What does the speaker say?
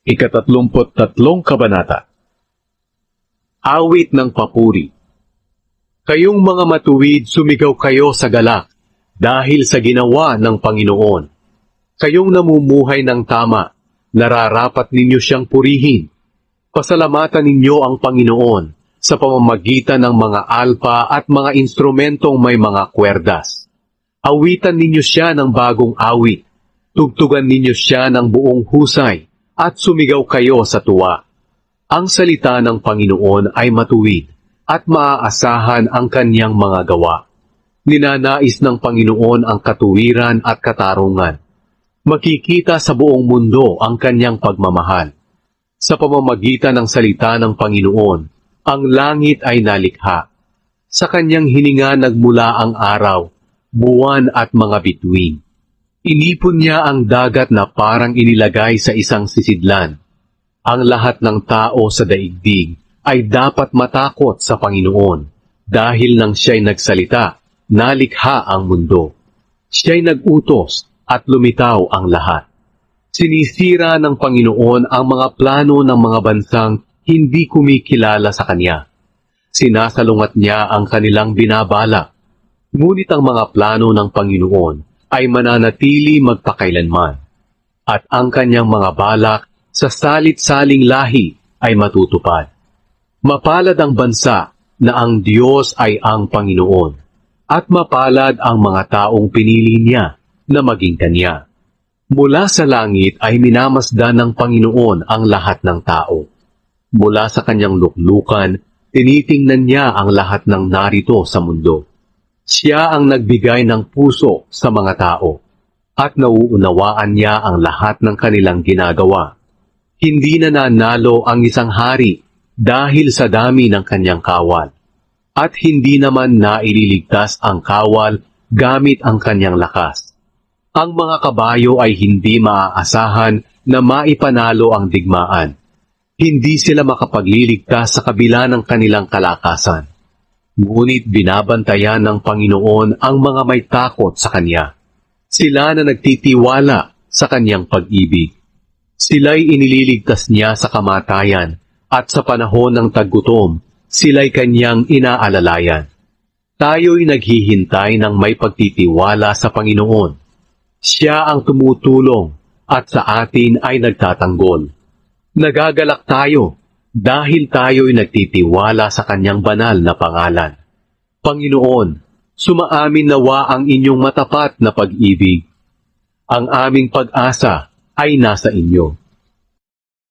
Ika-33 Kabanata. Awit ng Papuri. Kayong mga matuwid, sumigaw kayo sa galak, dahil sa ginawa ng Panginoon. Kayong namumuhay ng tama, nararapat ninyo siyang purihin. Pasalamatan ninyo ang Panginoon sa pamamagitan ng mga alpa at mga instrumentong may mga kwerdas. Awitan ninyo siya ng bagong awit, tugtugan ninyo siya ng buong husay, at sumigaw kayo sa tuwa. Ang salita ng Panginoon ay matuwid, at maaasahan ang kanyang mga gawa. Ninanais ng Panginoon ang katuwiran at katarungan. Makikita sa buong mundo ang kanyang pagmamahal. Sa pamamagitan ng salita ng Panginoon, ang langit ay nalikha. Sa kanyang hininga nagmula ang araw, buwan at mga bituin. Inipon niya ang dagat na parang inilagay sa isang sisidlan. Ang lahat ng tao sa daigdig ay dapat matakot sa Panginoon dahil nang siya'y nagsalita, nalikha ang mundo. Siya'y nagutos at lumitaw ang lahat. Sinisira ng Panginoon ang mga plano ng mga bansang hindi kumikilala sa Kanya. Sinasalungat niya ang kanilang binabalak. Ngunit ang mga plano ng Panginoon ay mananatili magpakailanman, at ang kanyang mga balak sa salit-saling lahi ay matutupad. Mapalad ang bansa na ang Diyos ay ang Panginoon, at mapalad ang mga taong pinili niya na maging Kanya. Mula sa langit ay minamasdan ng Panginoon ang lahat ng tao. Mula sa kanyang luklukan, tinitingnan niya ang lahat ng narito sa mundo. Siya ang nagbigay ng puso sa mga tao, at nauunawaan niya ang lahat ng kanilang ginagawa. Hindi nananalo ang isang hari dahil sa dami ng kanyang kawal, at hindi naman naililigtas ang kawal gamit ang kanyang lakas. Ang mga kabayo ay hindi maaasahan na maipanalo ang digmaan. Hindi sila makapagliligtas sa kabila ng kanilang kalakasan. Ngunit binabantayan ng Panginoon ang mga may takot sa Kanya. Sila na nagtitiwala sa Kanyang pag-ibig. Sila'y inililigtas niya sa kamatayan, at sa panahon ng taggutom, sila'y Kanyang inaalalayan. Tayo'y naghihintay ng may pagtitiwala sa Panginoon. Siya ang tumutulong, at sa atin ay nagtatanggol. Nagagalak tayo, dahil tayo'y nagtitiwala sa kanyang banal na pangalan. Panginoon, sumaamin nawa ang inyong matapat na pag-ibig. Ang aming pag-asa ay nasa inyo.